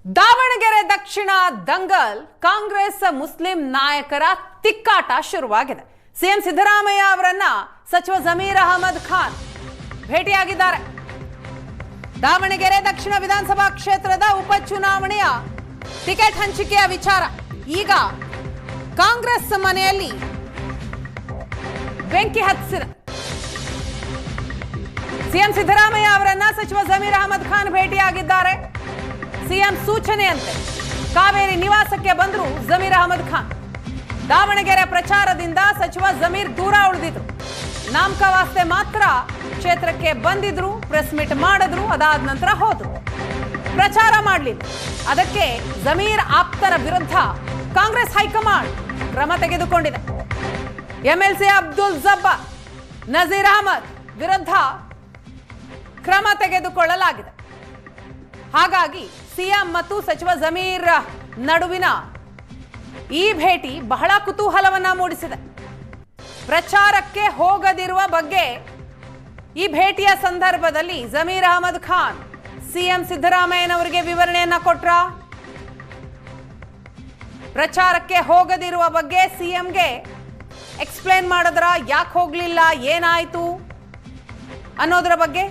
ದಾವಣಗೆರೆ ದಕ್ಷಿಣ Dangal Congress Muslim ನಾಯಕರ ತಿಕ್ಕಾಟ ಶುರುವಾಗಿದೆ. CM Siddaramaiah ಅವರನ್ನ ಸಚಿವ ಜಮೀರ್ ಅಹಮದ್ ಖಾನ್ ಭೇಟಿಯಾಗಿದ್ದಾರೆ. ದಾವಣಗೆರೆ ದಕ್ಷಿಣ ವಿಧಾನಸಭಾ ಕ್ಷೇತ್ರದ ಉಪಚುನಾವಣೆಯ ಟಿಕೆಟ್ ಹಂಚಿಕೆಯ ವಿಚಾರ ಈಗ ಕಾಂಗ್ರೆಸ್ ಮನೆಯಲ್ಲಿ ಬೆಂಕಿ ಹತ್ತಿಸಿದೆ. ಸಿಎಂ ಸಿದ್ದರಾಮಯ್ಯ ಅವರನ್ನ ಸಚಿವ ಜಮೀರ್ ಅಹಮದ್ ಖಾನ್ ಭೇಟಿಯಾಗಿದ್ದಾರೆ. ಸಿಎಂ ಸೂಚನೆಯಂತೆ ಕಾವೇರಿ ನಿವಾಸಕ್ಕೆ ಬಂದರು ಜಮೀರ್ ಅಹಮದ್ ಖಾನ್. ದಾವಣಗೆರೆ ಪ್ರಚಾರದಿಂದ ಸಚಿವ ಜಮೀರ್ ದೂರ ಉಳಿದಿದ್ರು. ನಾಮಕವಾಸ್ತೆ ಮಾತ್ರ ಕ್ಷೇತ್ರಕ್ಕೆ ಬಂದಿದ್ರು, ಪ್ರೆಸ್ ಮೀಟ್ ಮಾಡಿದ್ರು, ಅದಾದ ನಂತರ ಹೋದ್ರು, ಪ್ರಚಾರ ಮಾಡಲಿಲ್ಲ. ಅದಕ್ಕೆ ಜಮೀರ್ ಆಪ್ತರ ವಿರುದ್ಧ ಕಾಂಗ್ರೆಸ್ ಹೈಕಮಾಂಡ್ ಕ್ರಮ ತೆಗೆದುಕೊಂಡಿದೆ. ಎಂಎಲ್ಸಿ ಅಬ್ದುಲ್ ಜಬ್ಬಾರ್, ನಜೀರ್ ಅಹಮದ್ ವಿರುದ್ಧ ಕ್ರಮ ತೆಗೆದುಕೊಳ್ಳಲಾಗಿದೆ. ಹಾಗಾಗಿ ಸಿಎಂ ಮತ್ತು ಸಚಿವ ಜಮೀರ್ ನಡುವಿನ ಈ ಭೇಟಿ ಬಹಳ ಕುತೂಹಲವನ್ನ ಮೂಡಿಸಿದೆ. ಪ್ರಚಾರಕ್ಕೆ ಹೋಗದಿರುವ ಬಗ್ಗೆ ಈ ಭೇಟಿಯ ಸಂದರ್ಭದಲ್ಲಿ ಜಮೀರ್ ಅಹಮದ್ ಖಾನ್ ಸಿಎಂ ಸಿದ್ದರಾಮಯ್ಯನವರಿಗೆ ವಿವರಣೆಯನ್ನ ಕೊಟ್ರ. ಪ್ರಚಾರಕ್ಕೆ ಹೋಗದಿರುವ ಬಗ್ಗೆ ಸಿಎಂಗೆ ಎಕ್ಸ್ಪ್ಲೇನ್ ಮಾಡಿದ್ರ, ಯಾಕೆ ಹೋಗ್ಲಿಲ್ಲ, ಏನಾಯ್ತು ಅನ್ನೋದರ ಬಗ್ಗೆ,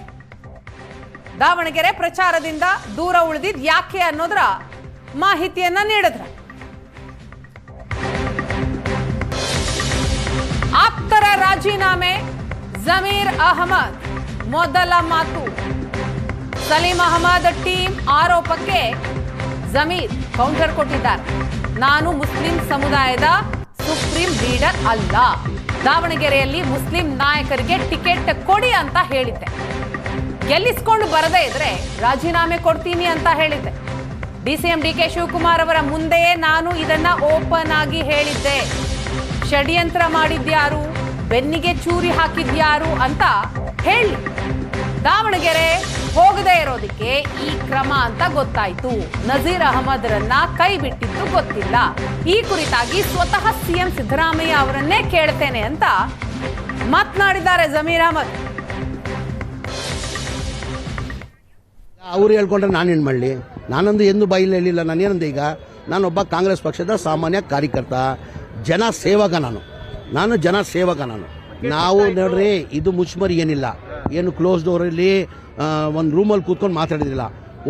ದಾವಣಗೆರೆ ಪ್ರಚಾರದಿಂದ ದೂರ ಉಳಿದಿದ್ ಯಾಕೆ ಅನ್ನೋದರ ಮಾಹಿತಿಯನ್ನ ನೀಡಿದ್ರ. ಆಪ್ತರ ರಾಜೀನಾಮೆ, ಜಮೀರ್ ಅಹಮದ್ ಮೊದಲ ಮಾತು. ಸಲೀಂ ಅಹಮದ್ ಟೀಮ್ ಆರೋಪಕ್ಕೆ ಜಮೀರ್ ಕೌಂಟರ್ ಕೊಟ್ಟಿದ್ದಾರೆ. ನಾನು ಮುಸ್ಲಿಂ ಸಮುದಾಯದ ಸುಪ್ರೀಂ ಲೀಡರ್ ಅಲ್ಲ, ದಾವಣಗೆರೆಯಲ್ಲಿ ಮುಸ್ಲಿಂ ನಾಯಕರಿಗೆ ಟಿಕೆಟ್ ಕೊಡಿ ಅಂತ ಹೇಳಿದ್ದೆ. ಗೆಲ್ಲಿಸ್ಕೊಂಡು ಬರದೇ ಇದ್ರೆ ರಾಜೀನಾಮೆ ಕೊಡ್ತೀನಿ ಅಂತ ಹೇಳಿದ್ದೆ. ಡಿಸಿಎಂ ಡಿಕೆ ಶಿವಕುಮಾರ್ ಅವರ ಮುಂದೆಯೇ ನಾನು ಇದನ್ನ ಓಪನ್ ಆಗಿ ಹೇಳಿದ್ದೆ. ಷಡ್ಯಂತ್ರ ಮಾಡಿದ್ಯಾರು, ಬೆನ್ನಿಗೆ ಚೂರಿ ಹಾಕಿದ್ಯಾರು ಅಂತ ಹೇಳಿ ದಾವಣಗೆರೆ ಹೋಗದೇ ಇರೋದಕ್ಕೆ ಈ ಕ್ರಮ ಅಂತ ಗೊತ್ತಾಯ್ತು. ನಜೀರ್ ಅಹಮದ್ರನ್ನ ಕೈ ಬಿಟ್ಟಿದ್ದು ಗೊತ್ತಿಲ್ಲ. ಈ ಕುರಿತಾಗಿ ಸ್ವತಃ ಸಿಎಂ ಸಿದ್ದರಾಮಯ್ಯ ಅವರನ್ನೇ ಕೇಳ್ತೇನೆ ಅಂತ ಮಾತನಾಡಿದ್ದಾರೆ ಜಮೀರ್ ಅಹಮದ್. ಅವ್ರು ಹೇಳ್ಕೊಂಡ್ರೆ ನಾನೇನು ಮಾಡಲಿ? ನಾನೊಂದು ಎಂದು ಬಾಯಿಲ್ ಹೇಳಿಲ್ಲ. ನಾನೇನಂದೆ, ಈಗ ನಾನೊಬ್ಬ ಕಾಂಗ್ರೆಸ್ ಪಕ್ಷದ ಸಾಮಾನ್ಯ ಕಾರ್ಯಕರ್ತ, ಜನ ಸೇವಕ. ನಾನು ಜನ ಸೇವಕ. ನಾವು ನೋಡ್ರಿ, ಇದು ಮುಚ್ಚುಮರಿ ಏನಿಲ್ಲ, ಏನು ಕ್ಲೋಸ್ ಡೋರಲ್ಲಿ ಒಂದು ರೂಮಲ್ಲಿ ಕೂತ್ಕೊಂಡು ಮಾತಾಡಿದಿಲ್ಲ.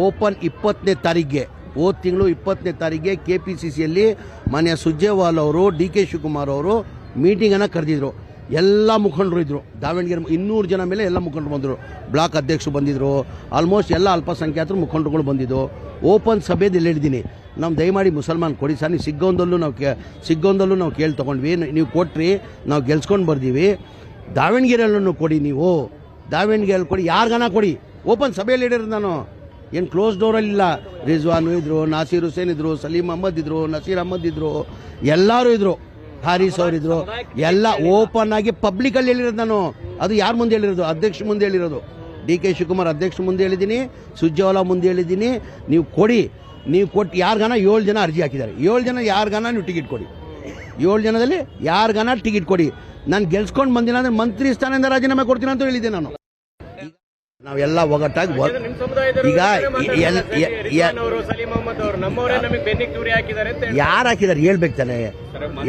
ಓಪನ್ 20ನೇ ತಾರೀಕಿಗೆ, ಹೋದ ತಿಂಗಳು 20ನೇ ತಾರೀಕಿಗೆ ಕೆಪಿಸಿಸಿಯಲ್ಲಿ ಮಾನ್ಯ ಸುರ್ಜೇವಾಲ ಅವರು, ಡಿ ಕೆ ಶಿವಕುಮಾರ್ ಅವರು ಮೀಟಿಂಗನ್ನು ಕರೆದಿದ್ರು. ಎಲ್ಲ ಮುಖಂಡರು ಇದ್ರು. ದಾವಣಗೆರೆ 200 ಜನ ಮೇಲೆ ಎಲ್ಲ ಮುಖಂಡರು ಬಂದರು. ಬ್ಲಾಕ್ ಅಧ್ಯಕ್ಷರು ಬಂದಿದ್ರು. ಆಲ್ಮೋಸ್ಟ್ ಎಲ್ಲ ಅಲ್ಪಸಂಖ್ಯಾತರು ಮುಖಂಡರುಗಳು ಬಂದಿದ್ದು. ಓಪನ್ ಸಭೆಯಲ್ಲಿ ಹೇಳಿದ್ದೀನಿ, ನಾವು ದಯಮಾಡಿ ಮುಸಲ್ಮಾನ್ ಕೊಡಿ ಸರ್. ನೀವು ಸಿಗ್ಗೊಂದಲ್ಲೂ ನಾವು ಕೇಳಿ ತೊಗೊಂಡ್ವಿ, ನೀವು ಕೊಟ್ರಿ, ನಾವು ಗೆಲ್ಸ್ಕೊಂಡು ಬರ್ದೀವಿ. ದಾವಣಗೆರೆಯಲ್ಲೂ ಕೊಡಿ, ನೀವು ದಾವಣಗೆರೆಯಲ್ಲಿ ಕೊಡಿ, ಯಾರಿಗಾನ ಕೊಡಿ. ಓಪನ್ ಸಭೆಯಲ್ಲಿ ಹೇಳಿರೋದು ನಾನು, ಏನು ಕ್ಲೋಸ್ ಡೋರಲ್ಲಿಲ್ಲ. ರಿಜ್ವಾನು ಇದ್ರು, ನಾಸೀರ್ ಹುಸೇನ್ ಇದ್ರು, ಸಲೀಂ ಅಹಮದ್ ಇದ್ರು, ನಸೀರ್ ಅಹಮದ್ ಇದ್ರು, ಎಲ್ಲರೂ ಇದ್ರು, ಹಾರಿಸ್ ಅವರಿದ್ರು. ಎಲ್ಲ ಓಪನ್ ಆಗಿ ಪಬ್ಲಿಕ್ ಅಲ್ಲಿ ಹೇಳಿರೋದು ನಾನು. ಅದು ಯಾರ ಮುಂದೆ ಹೇಳಿರೋದು? ಅಧ್ಯಕ್ಷ ಮುಂದೆ ಹೇಳಿರೋದು. ಡಿ ಕೆ ಶಿವಕುಮಾರ್ ಅಧ್ಯಕ್ಷ ಮುಂದೆ ಹೇಳಿದ್ದೀನಿ, ಸುರ್ಜೇವಾಲಾ ಮುಂದೆ ಹೇಳಿದ್ದೀನಿ. ನೀವು ಕೊಡಿ, ನೀವು ಕೊಟ್ಟು ಯಾರಿಗಾನ 7 ಜನ ಅರ್ಜಿ ಹಾಕಿದ್ದಾರೆ. 7 ಜನ ಯಾರಿಗಾನ ನೀವು ಟಿಕೆಟ್ ಕೊಡಿ. 7 ಜನದಲ್ಲಿ ಯಾರಿಗಾನ ಟಿಕೆಟ್ ಕೊಡಿ. ನಾನು ಗೆಲ್ಸ್ಕೊಂಡು ಬಂದಿಲ್ಲ ಅಂದ್ರೆ ಮಂತ್ರಿ ಸ್ಥಾನದಿಂದ ರಾಜೀನಾಮೆ ಕೊಡ್ತೀನಿ ಅಂತ ಹೇಳಿದ್ದೆ ನಾನು. ನಾವೆಲ್ಲ ಒಗ್ಗಟ್ಟಾಗಿ ಈಗ ಯಾರು ಹಾಕಿದ್ದಾರೆ ಹೇಳ್ಬೇಕು ತಾನೆ,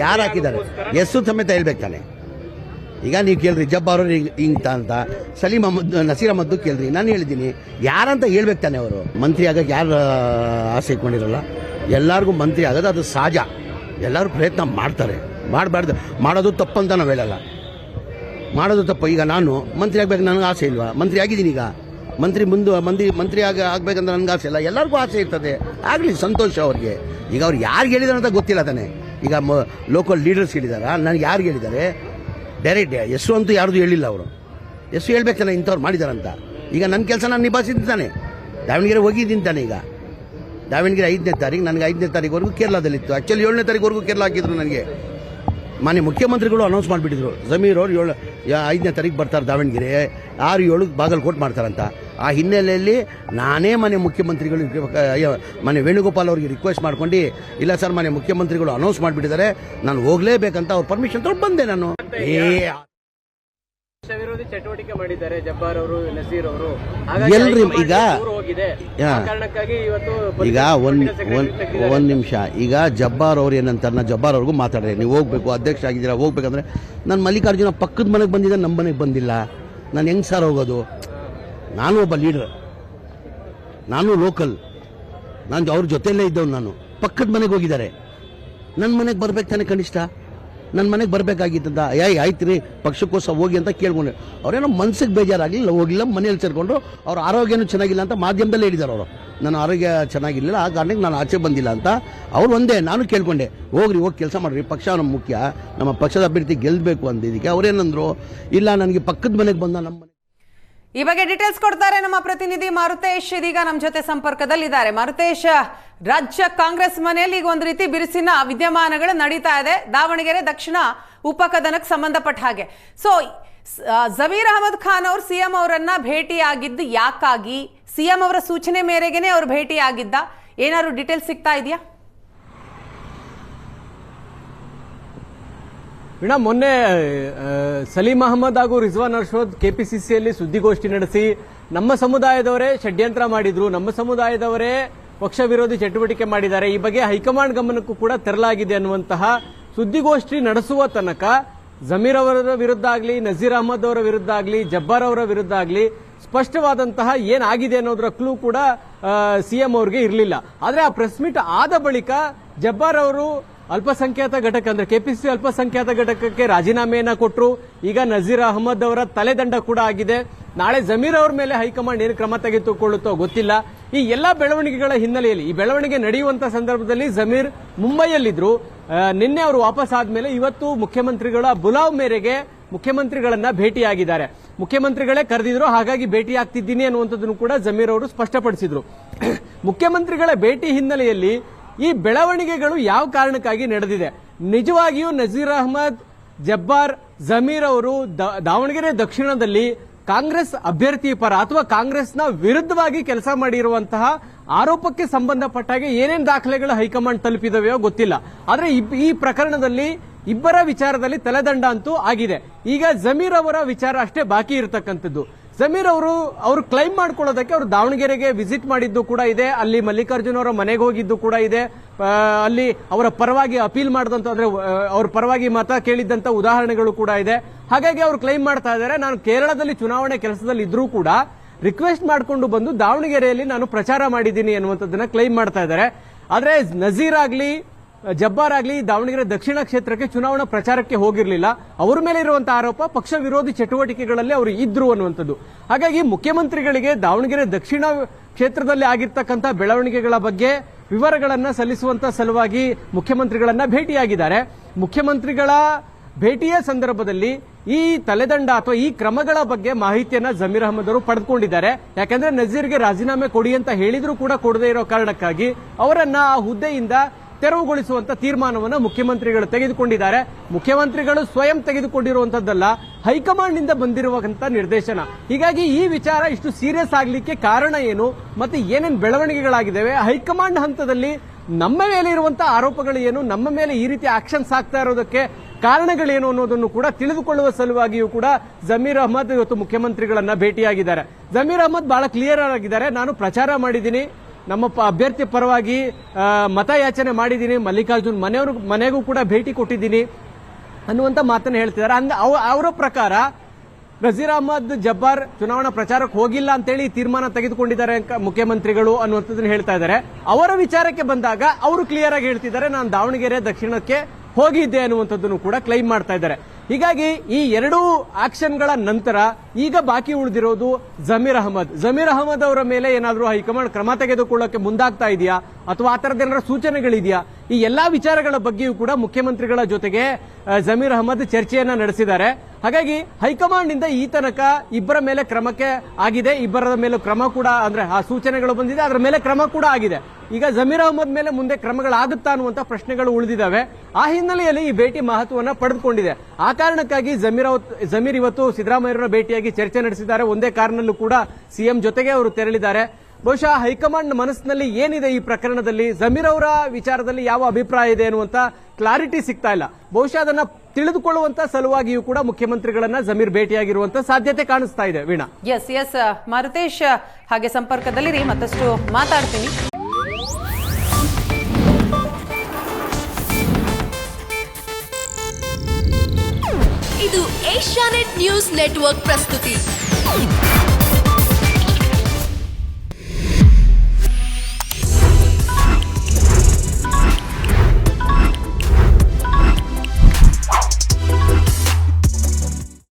ಯಾರು ಹಾಕಿದ್ದಾರೆ ಹೆಸರು ಸಮೇತ ಹೇಳ್ಬೇಕು ತಾನೆ. ಈಗ ನೀವು ಕೇಳ್ರಿ, ಜಬ್ಬಾರ್ ಹಿಂಗ್ ಅಂತ, ಸಲೀಂ ಅಹಮದ್, ನಸೀರ್ ಅಹಮದ್ ಕೇಳ್ರಿ, ನಾನು ಹೇಳಿದ್ದೀನಿ ಯಾರಂತ ಹೇಳ್ಬೇಕು ತಾನೆ. ಅವರು ಮಂತ್ರಿ ಆಗಕ್ಕೆ ಯಾರು ಆಸೆ ಇಟ್ಕೊಂಡಿರಲ್ಲ. ಎಲ್ಲರಿಗೂ ಮಂತ್ರಿ ಆಗೋದು ಅದು ಸಹಜ. ಎಲ್ಲರೂ ಪ್ರಯತ್ನ ಮಾಡ್ತಾರೆ, ಮಾಡಬಾರ್ದು, ಮಾಡೋದು ತಪ್ಪಂತ ನಾವು ಹೇಳಲ್ಲ, ಮಾಡೋದು ತಪ್ಪು. ಈಗ ನಾನು ಮಂತ್ರಿ ಆಗ್ಬೇಕು, ನನಗೆ ಆಸೆ ಇಲ್ವಾ? ಮಂತ್ರಿ ಆಗಿದ್ದೀನಿ. ಈಗ ಮಂತ್ರಿ ಆಗ್ಬೇಕಂತ ನನಗೆ ಆಸೆ ಇಲ್ಲ. ಎಲ್ಲರಿಗೂ ಆಸೆ ಇರ್ತದೆ, ಆಗಲಿ, ಸಂತೋಷ ಅವ್ರಿಗೆ. ಈಗ ಅವ್ರು ಯಾರಿಗೆ ಹೇಳಿದಾರೆ ಅಂತ ಗೊತ್ತಿಲ್ಲ ತಾನೆ. ಈಗ ಲೋಕಲ್ ಲೀಡರ್ಸ್ ಹೇಳಿದಾರ, ನನಗೆ ಯಾರಿಗೆ ಹೇಳಿದ್ದಾರೆ ಡೈರೆಕ್ಟ್ ಹೆಸರು ಅಂತೂ ಯಾರ್ದು ಹೇಳಿಲ್ಲ. ಅವರು ಹೆಸರು ಹೇಳ್ಬೇಕು ತಾನೆ, ಇಂಥವ್ರು ಮಾಡಿದಾರಂತ. ಈಗ ನನ್ನ ಕೆಲಸ ನಾನು ನಿಭಾಯಿಸಿದ್ದೀನಿ ತಾನೆ. ದಾವಣಗೆರೆ ಹೋಗಿದ್ದೀನಿ ತಾನೆ. ಈಗ ದಾವಣಗೆರೆ 5ನೇ ತಾರೀಕು, ನನಗೆ 5ನೇ ತಾರೀಕುವರೆಗೂ ಕೇರಳದಲ್ಲಿತ್ತು. ಆ್ಯಕ್ಚುಲಿ 7ನೇ ತಾರೀಕುವರೆಗೂ ಕೇರಳ ಹಾಕಿದ್ರು ನನಗೆ. ಮಾನ್ಯ ಮುಖ್ಯಮಂತ್ರಿಗಳು ಅನೌನ್ಸ್ ಮಾಡಿಬಿಟ್ಟಿದ್ರು, ಜಮೀರ್ ಅವರು 5ನೇ ತಾರೀಕು ಬರ್ತಾರೆ ದಾವಣಗೆರೆ, 6-7 ಬಾಗಲಕೋಟೆ ಮಾಡ್ತಾರಂತ. ಆ ಹಿನ್ನೆಲೆಯಲ್ಲಿ ನಾನೇ ಮಾನ್ಯ ಮುಖ್ಯಮಂತ್ರಿಗಳು, ಮಾನ್ಯ ವೇಣುಗೋಪಾಲ್ ಅವರಿಗೆ ರಿಕ್ವೆಸ್ಟ್ ಮಾಡ್ಕೊಂಡು, ಇಲ್ಲ ಸರ್ ಮಾನ್ಯ ಮುಖ್ಯಮಂತ್ರಿಗಳು ಅನೌನ್ಸ್ ಮಾಡಿಬಿಟ್ಟಿದ್ದಾರೆ, ನಾನು ಹೋಗಲೇಬೇಕಂತ ಅವ್ರ ಪರ್ಮಿಷನ್ ತಗೊಂಡು ಬಂದೆ ನಾನು. ಚಟುವಟಿಕೆ ಮಾಡಿದ್ದಾರೆ ಜಬ್ಬಾರ್ ಅವರು, ನಸೀರ್ ಅವರು. ಎಲ್ರಿ ಈಗ ಹೋಗಿದೆ ಕಾರಣಕ್ಕಾಗಿ ಇವತ್ತು ಈಗ ಒಂದ್ ನಿಮಿಷ. ಈಗ ಜಬ್ಬಾರ್ ಅವ್ರು ಏನಂತಾರೆ, ಜಬ್ಬಾರ್ ಅವ್ರಿಗೂ ಮಾತಾಡ್ರಿ, ನೀವು ಹೋಗ್ಬೇಕು, ಅಧ್ಯಕ್ಷ ಆಗಿದ್ದೀರಾ, ಹೋಗ್ಬೇಕಂದ್ರೆ ನಾನು ಮಲ್ಲಿಕಾರ್ಜುನ ಪಕ್ಕದ ಮನೆಗೆ ಬಂದಿದ್ದೆ, ನಮ್ಮ ಮನೆಗೆ ಬಂದಿಲ್ಲ. ನಾನು ಹೆಂಗ್ ಸರ್ ಹೋಗೋದು? ನಾನು ಒಬ್ಬ ಲೀಡರ್, ನಾನು ಲೋಕಲ್, ನಾನು ಅವ್ರ ಜೊತೆಯಲ್ಲೇ ಇದ್ದವ್. ನಾನು ಪಕ್ಕದ ಮನೆಗೆ ಹೋಗಿದ್ದಾರೆ, ನನ್ನ ಮನೆಗೆ ಬರ್ಬೇಕು ತಾನೆ ಕನಿಷ್ಠ. ನನ್ನ ಮನೆಗೆ ಬರಬೇಕಾಗಿತ್ತಂತ ಆಯ್ತು ರೀ ಪಕ್ಷಕ್ಕೋಸ್ಕರ ಹೋಗಿ ಅಂತ ಕೇಳ್ಕೊಂಡ್ರೆ ಅವ್ರೇನೋ ಮನ್ಸಿಗೆ ಬೇಜಾರಾಗಲಿಲ್ಲ, ಹೋಗಿಲ್ಲ, ಮನೇಲಿ ಸೇರ್ಕೊಂಡ್ರು. ಅವ್ರ ಆರೋಗ್ಯನೂ ಚೆನ್ನಾಗಿಲ್ಲ ಅಂತ ಮಾಧ್ಯಮದಲ್ಲೇ ಹೇಳಿದ್ದಾರೆ ಅವರು. ನನ್ನ ಆರೋಗ್ಯ ಚೆನ್ನಾಗಿರಲಿಲ್ಲ, ಆ ಕಾರಣಕ್ಕೆ ನಾನು ಆಚೆ ಬಂದಿಲ್ಲ ಅಂತ. ಅವ್ರು ಒಂದೇ ನಾನು ಕೇಳ್ಕೊಂಡೆ, ಹೋಗಿ ಕೆಲಸ ಮಾಡ್ರಿ, ಪಕ್ಷ ನಮ್ಮ ಮುಖ್ಯ, ನಮ್ಮ ಪಕ್ಷದ ಅಭ್ಯರ್ಥಿ ಗೆಲ್ಲಬೇಕು ಅಂದಿದ್ದಕ್ಕೆ ಅವ್ರೇನಂದ್ರು, ಇಲ್ಲ ನನಗೆ ಪಕ್ಕದ ಮನೆಗೆ ಬಂದ ನಮ್ಮ ಮನೆ. ಈ ಬಗ್ಗೆ ಡೀಟೇಲ್ಸ್ ಕೊಡ್ತಾರೆ ನಮ್ಮ ಪ್ರತಿನಿಧಿ ಮಾರುತೇಶ್, ಇದೀಗ ನಮ್ಮ ಜೊತೆ ಸಂಪರ್ಕದಲ್ಲಿದ್ದಾರೆ. ಮಾರುತೇಶ್, ರಾಜ್ಯ ಕಾಂಗ್ರೆಸ್ ಮನೆಯಲ್ಲಿ ಈಗ ಒಂದು ರೀತಿ ಬಿರುಸಿನ ವಿದ್ಯಮಾನಗಳು ನಡೀತಾ ಇದೆ, ದಾವಣಗೆರೆ ದಕ್ಷಿಣ ಉಪಕದನಕ್ಕೆ ಸಂಬಂಧಪಟ್ಟ ಹಾಗೆ. ಸೊ ಜಮೀರ್ ಅಹಮದ್ ಖಾನ್ ಅವರು ಸಿಎಂ ಅವರನ್ನ ಭೇಟಿಯಾಗಿದ್ದು ಯಾಕಾಗಿ? ಸಿಎಂ ಅವರ ಸೂಚನೆ ಮೇರೆಗೆನೆ ಅವರು ಭೇಟಿಯಾಗಿದ್ದ? ಏನಾದ್ರು ಡೀಟೇಲ್ಸ್ ಸಿಗ್ತಾ ಇದೆಯಾ? ವೀಣಾ, ಮೊನ್ನೆ ಸಲೀಂ ಅಹಮದ್ ಹಾಗೂ ರಿಜ್ವಾನ್ ಅರ್ಷದ್ ಕೆಪಿಸಿಸಿಯಲ್ಲಿ ಸುದ್ದಿಗೋಷ್ಠಿ ನಡೆಸಿ ನಮ್ಮ ಸಮುದಾಯದವರೇ ಷಡ್ಯಂತ್ರ ಮಾಡಿದ್ರು, ನಮ್ಮ ಸಮುದಾಯದವರೇ ಪಕ್ಷ ವಿರೋಧಿ ಚಟುವಟಿಕೆ ಮಾಡಿದ್ದಾರೆ, ಈ ಬಗ್ಗೆ ಹೈಕಮಾಂಡ್ ಗಮನಕ್ಕೂ ಕೂಡ ತರಲಾಗಿದೆ ಅನ್ನುವಂತಹ ಸುದ್ದಿಗೋಷ್ಠಿ ನಡೆಸುವ ತನಕ ಜಮೀರ್ ಅವರ ವಿರುದ್ಧ ಆಗಲಿ, ನಜೀರ್ ಅಹಮದ್ ಅವರ ವಿರುದ್ಧ ಆಗಲಿ, ಜಬ್ಬಾರ್ ಅವರ ವಿರುದ್ಧ ಆಗಲಿ ಸ್ಪಷ್ಟವಾದಂತಹ ಏನಾಗಿದೆ ಅನ್ನೋದರ ಕ್ಲೂ ಕೂಡ ಸಿಎಂ ಅವರಿಗೆ ಇರಲಿಲ್ಲ. ಆದ್ರೆ ಆ ಪ್ರೆಸ್ ಮೀಟ್ ಆದ ಬಳಿಕ ಜಬ್ಬಾರ್ ಅವರು ಅಲ್ಪಸಂಖ್ಯಾತ ಘಟಕ ಅಂದ್ರೆ ಕೆಪಿಸಿಸಿ ಅಲ್ಪಸಂಖ್ಯಾತ ಘಟಕಕ್ಕೆ ರಾಜೀನಾಮೆಯನ್ನ ಕೊಟ್ಟರು. ಈಗ ನಜೀರ್ ಅಹಮದ್ ಅವರ ತಲೆದಂಡ ಕೂಡ ಆಗಿದೆ. ನಾಳೆ ಜಮೀರ್ ಅವರ ಮೇಲೆ ಹೈಕಮಾಂಡ್ ಏನು ಕ್ರಮ ತೆಗೆದುಕೊಳ್ಳುತ್ತೋ ಗೊತ್ತಿಲ್ಲ. ಈ ಎಲ್ಲಾ ಬೆಳವಣಿಗೆಗಳ ಹಿನ್ನೆಲೆಯಲ್ಲಿ, ಈ ಬೆಳವಣಿಗೆ ನಡೆಯುವಂತಹ ಸಂದರ್ಭದಲ್ಲಿ ಜಮೀರ್ ಮುಂಬೈಯಲ್ಲಿದ್ರು. ನಿನ್ನೆ ಅವರು ವಾಪಸ್ ಆದ್ಮೇಲೆ ಇವತ್ತು ಮುಖ್ಯಮಂತ್ರಿಗಳ ಬುಲಾವ್ ಮೇರೆಗೆ ಮುಖ್ಯಮಂತ್ರಿಗಳನ್ನ ಭೇಟಿಯಾಗಿದ್ದಾರೆ. ಮುಖ್ಯಮಂತ್ರಿಗಳೇ ಕರೆದಿದ್ರು, ಹಾಗಾಗಿ ಭೇಟಿ ಆಗ್ತಿದ್ದೀನಿ ಅನ್ನುವಂಥದ್ದನ್ನು ಕೂಡ ಜಮೀರ್ ಅವರು ಸ್ಪಷ್ಟಪಡಿಸಿದ್ರು. ಮುಖ್ಯಮಂತ್ರಿಗಳ ಭೇಟಿ ಹಿನ್ನೆಲೆಯಲ್ಲಿ ಈ ಬೆಳವಣಿಗೆಗಳು ಯಾವ ಕಾರಣಕ್ಕಾಗಿ ನಡೆದಿದೆ? ನಿಜವಾಗಿಯೂ ನಜೀರ್ ಅಹಮದ್, ಜಬ್ಬಾರ್, ಜಮೀರ್ ಅವರು ದಾವಣಗೆರೆ ದಕ್ಷಿಣದಲ್ಲಿ ಕಾಂಗ್ರೆಸ್ ಅಭ್ಯರ್ಥಿ ಪರ ಅಥವಾ ಕಾಂಗ್ರೆಸ್ನ ವಿರುದ್ಧವಾಗಿ ಕೆಲಸ ಮಾಡಿರುವಂತಹ ಆರೋಪಕ್ಕೆ ಸಂಬಂಧಪಟ್ಟಾಗೆ ಏನೇನು ದಾಖಲೆಗಳು ಹೈಕಮಾಂಡ್ ತಲುಪಿದವೆಯೋ ಗೊತ್ತಿಲ್ಲ. ಆದ್ರೆ ಈ ಪ್ರಕರಣದಲ್ಲಿ ಇಬ್ಬರ ವಿಚಾರದಲ್ಲಿ ತಲೆದಂಡ ಅಂತೂ ಆಗಿದೆ. ಈಗ ಜಮೀರ್ ಅವರ ವಿಚಾರ ಅಷ್ಟೇ ಬಾಕಿ ಇರತಕ್ಕಂಥದ್ದು. ಜಮೀರ್ ಅವರು ಕ್ಲೈಮ್ ಮಾಡ್ಕೊಳ್ಳೋದಕ್ಕೆ ಅವರು ದಾವಣಗೆರೆಗೆ ವಿಸಿಟ್ ಮಾಡಿದ್ದು ಕೂಡ ಇದೆ, ಅಲ್ಲಿ ಮಲ್ಲಿಕಾರ್ಜುನ್ ಅವರ ಮನೆಗೆ ಹೋಗಿದ್ದು ಕೂಡ ಇದೆ, ಅಲ್ಲಿ ಅವರ ಪರವಾಗಿ ಅಪೀಲ್ ಮಾಡಿದಂತ ಅಂದ್ರೆ ಅವ್ರ ಪರವಾಗಿ ಮತ ಕೇಳಿದ್ದಂತ ಉದಾಹರಣೆಗಳು ಕೂಡ ಇದೆ. ಹಾಗಾಗಿ ಅವರು ಕ್ಲೈಮ್ ಮಾಡ್ತಾ ಇದ್ದಾರೆ, ನಾನು ಕೇರಳದಲ್ಲಿ ಚುನಾವಣೆ ಕೆಲಸದಲ್ಲಿ ಇದ್ರೂ ಕೂಡ ರಿಕ್ವೆಸ್ಟ್ ಮಾಡಿಕೊಂಡು ಬಂದು ದಾವಣಗೆರೆಯಲ್ಲಿ ನಾನು ಪ್ರಚಾರ ಮಾಡಿದ್ದೀನಿ ಅನ್ನುವಂಥದ್ದನ್ನ ಕ್ಲೈಮ್ ಮಾಡ್ತಾ ಇದ್ದಾರೆ. ಆದ್ರೆ ನಜೀರ್ ಆಗ್ಲಿ ಜಬ್ಬಾರ್ ಆಗ್ಲಿ ದಾವಣಗೆರೆ ದಕ್ಷಿಣ ಕ್ಷೇತ್ರಕ್ಕೆ ಚುನಾವಣಾ ಪ್ರಚಾರಕ್ಕೆ ಹೋಗಿರಲಿಲ್ಲ. ಅವರ ಮೇಲೆ ಇರುವಂತಹ ಆರೋಪ ಪಕ್ಷ ವಿರೋಧಿ ಚಟುವಟಿಕೆಗಳಲ್ಲಿ ಅವರು ಇದ್ರು ಅನ್ನುವಂಥದ್ದು. ಹಾಗಾಗಿ ಮುಖ್ಯಮಂತ್ರಿಗಳಿಗೆ ದಾವಣಗೆರೆ ದಕ್ಷಿಣ ಕ್ಷೇತ್ರದಲ್ಲಿ ಆಗಿರ್ತಕ್ಕಂಥ ಬೆಳವಣಿಗೆಗಳ ಬಗ್ಗೆ ವಿವರಗಳನ್ನ ಸಲ್ಲಿಸುವಂತ ಸಲುವಾಗಿ ಮುಖ್ಯಮಂತ್ರಿಗಳನ್ನ ಭೇಟಿಯಾಗಿದ್ದಾರೆ. ಮುಖ್ಯಮಂತ್ರಿಗಳ ಭೇಟಿಯ ಸಂದರ್ಭದಲ್ಲಿ ಈ ತಲೆದಂಡ ಅಥವಾ ಈ ಕ್ರಮಗಳ ಬಗ್ಗೆ ಮಾಹಿತಿಯನ್ನ ಜಮೀರ್ ಅಹಮದ್ ಅವರು ಪಡೆದುಕೊಂಡಿದ್ದಾರೆ. ಯಾಕಂದ್ರೆ ನಜೀರ್ಗೆ ರಾಜೀನಾಮೆ ಕೊಡಿ ಅಂತ ಹೇಳಿದ್ರು ಕೂಡ ಕೊಡದೇ ಇರೋ ಕಾರಣಕ್ಕಾಗಿ ಅವರನ್ನ ಆ ಹುದ್ದೆಯಿಂದ ತೆರವುಗೊಳಿಸುವಂತ ತೀರ್ಮಾನವನ್ನು ಮುಖ್ಯಮಂತ್ರಿಗಳು ತೆಗೆದುಕೊಂಡಿದ್ದಾರೆ. ಮುಖ್ಯಮಂತ್ರಿಗಳು ಸ್ವಯಂ ತೆಗೆದುಕೊಂಡಿರುವಂತದ್ದಲ್ಲ, ಹೈಕಮಾಂಡ್ ನಿಂದ ಬಂದಿರುವಂತ ನಿರ್ದೇಶನ. ಹೀಗಾಗಿ ಈ ವಿಚಾರ ಇಷ್ಟು ಸೀರಿಯಸ್ ಆಗ್ಲಿಕ್ಕೆ ಕಾರಣ ಏನು ಮತ್ತೆ ಏನೇನು ಬೆಳವಣಿಗೆಗಳಾಗಿದ್ದಾವೆ, ಹೈಕಮಾಂಡ್ ಹಂತದಲ್ಲಿ ನಮ್ಮ ಮೇಲೆ ಇರುವಂತಹ ಆರೋಪಗಳು ಏನು, ನಮ್ಮ ಮೇಲೆ ಈ ರೀತಿ ಆಕ್ಷನ್ಸ್ ಆಗ್ತಾ ಇರೋದಕ್ಕೆ ಕಾರಣಗಳೇನು ಅನ್ನೋದನ್ನು ಕೂಡ ತಿಳಿದುಕೊಳ್ಳುವ ಸಲುವಾಗಿಯೂ ಕೂಡ ಜಮೀರ್ ಅಹಮದ್ ಇವತ್ತು ಮುಖ್ಯಮಂತ್ರಿಗಳನ್ನ ಭೇಟಿಯಾಗಿದ್ದಾರೆ. ಜಮೀರ್ ಅಹಮದ್ ಬಹಳ ಕ್ಲಿಯರ್ ಆಗಿದ್ದಾರೆ, ನಾನು ಪ್ರಚಾರ ಮಾಡಿದ್ದೀನಿ, ನಮ್ಮ ಅಭ್ಯರ್ಥಿ ಪರವಾಗಿ ಮತಯಾಚನೆ ಮಾಡಿದ್ದೀನಿ, ಮಲ್ಲಿಕಾರ್ಜುನ್ ಮನೆಗೂ ಕೂಡ ಭೇಟಿ ಕೊಟ್ಟಿದ್ದೀನಿ ಅನ್ನುವಂತ ಮಾತನ್ನು ಹೇಳ್ತಿದ್ದಾರೆ. ಅವರ ಪ್ರಕಾರ ನಜೀರ್ ಅಹಮದ್, ಜಬ್ಬಾರ್ ಚುನಾವಣಾ ಪ್ರಚಾರಕ್ಕೆ ಹೋಗಿಲ್ಲ ಅಂತೇಳಿ ತೀರ್ಮಾನ ತೆಗೆದುಕೊಂಡಿದ್ದಾರೆ ಮುಖ್ಯಮಂತ್ರಿಗಳು ಅನ್ನುವಂಥದ್ದನ್ನು ಹೇಳ್ತಾ ಇದ್ದಾರೆ. ಅವರ ವಿಚಾರಕ್ಕೆ ಬಂದಾಗ ಅವರು ಕ್ಲಿಯರ್ ಆಗಿ ಹೇಳ್ತಿದ್ದಾರೆ, ನಾನು ದಾವಣಗೆರೆ ದಕ್ಷಿಣಕ್ಕೆ ಹೋಗಿದ್ದೆ ಅನ್ನುವಂಥದ್ದನ್ನು ಕೂಡ ಕ್ಲೈಮ್ ಮಾಡ್ತಾ ಇದ್ದಾರೆ. ಹೀಗಾಗಿ ಈ ಎರಡೂ ಆಕ್ಷನ್ಗಳ ನಂತರ ಈಗ ಬಾಕಿ ಉಳಿದಿರೋದು ಜಮೀರ್ ಅಹಮದ್ ಅವರ ಮೇಲೆ ಏನಾದರೂ ಹೈಕಮಾಂಡ್ ಕ್ರಮ ತೆಗೆದುಕೊಳ್ಳೋಕೆ ಮುಂದಾಗ್ತಾ ಇದೆಯಾ ಅಥವಾ ಆ ತರದ ಏನಾದರೂ ಸೂಚನೆಗಳಿದೆಯಾ? ಈ ಎಲ್ಲಾ ವಿಚಾರಗಳ ಬಗ್ಗೆಯೂ ಕೂಡ ಮುಖ್ಯಮಂತ್ರಿಗಳ ಜೊತೆಗೆ ಜಮೀರ್ ಅಹಮದ್ ಚರ್ಚೆಯನ್ನ ನಡೆಸಿದ್ದಾರೆ. ಹಾಗಾಗಿ ಹೈಕಮಾಂಡ್ ನಿಂದ ಈ ತನಕ ಇಬ್ಬರ ಮೇಲೆ ಕ್ರಮಕ್ಕೆ ಆಗಿದೆ, ಇಬ್ಬರ ಮೇಲೆ ಕ್ರಮ ಕೂಡ ಅಂದ್ರೆ ಆ ಸೂಚನೆಗಳು ಬಂದಿದೆ, ಅದರ ಮೇಲೆ ಕ್ರಮ ಕೂಡ ಆಗಿದೆ. ಈಗ ಜಮೀರ್ ಅಹಮದ್ ಮೇಲೆ ಮುಂದೆ ಕ್ರಮಗಳಾಗುತ್ತಾ ಅನ್ನುವಂತ ಪ್ರಶ್ನೆಗಳು ಉಳಿದಿದ್ದಾವೆ. ಆ ಹಿನ್ನೆಲೆಯಲ್ಲಿ ಈ ಭೇಟಿ ಮಹತ್ವವನ್ನು ಪಡೆದುಕೊಂಡಿದೆ. ಆ ಕಾರಣಕ್ಕಾಗಿ ಜಮೀರ್ ಇವತ್ತು ಸಿದ್ದರಾಮಯ್ಯರನ್ನ ಭೇಟಿಯಾಗಿ ಚರ್ಚೆ ನಡೆಸಿದ್ದಾರೆ. ಒಂದೇ ಕಾರಣಲ್ಲೂ ಕೂಡ ಸಿಎಂ ಜೊತೆಗೆ ಅವರು ತೆರಳಿದ್ದಾರೆ. ಬಹುಶಃ ಹೈಕಮಾಂಡ್ ಮನಸ್ಸಿನಲ್ಲಿ ಏನಿದೆ ಈ ಪ್ರಕರಣದಲ್ಲಿ, ಜಮೀರ್ ಅವರ ವಿಚಾರದಲ್ಲಿ ಯಾವ ಅಭಿಪ್ರಾಯ ಇದೆ ಅನ್ನುವಂತ ಕ್ಲಾರಿಟಿ ಸಿಗ್ತಾ ಇಲ್ಲ. ಬಹುಶಃ ಅದನ್ನ ತಿಳಿದುಕೊಳ್ಳುವಂತ ಸಲುವಾಗಿಯೂ ಕೂಡ ಮುಖ್ಯಮಂತ್ರಿಗಳನ್ನ ಜಮೀರ್ ಭೇಟಿಯಾಗಿರುವಂತ ಸಾಧ್ಯತೆ ಕಾಣಿಸ್ತಾ ಇದೆ. ವೀಣಾ, ಎಸ್ ಮಾರುತೇಶ್ ಹಾಗೆ ಸಂಪರ್ಕದಲ್ಲಿರಿ, ಮತ್ತಷ್ಟು ಮಾತಾಡ್ತೀನಿ. ಇದು ಏಷ್ಯಾನೆಟ್ ನ್ಯೂಸ್ ನೆಟ್ವರ್ಕ್ ಪ್ರಸ್ತುತಿ.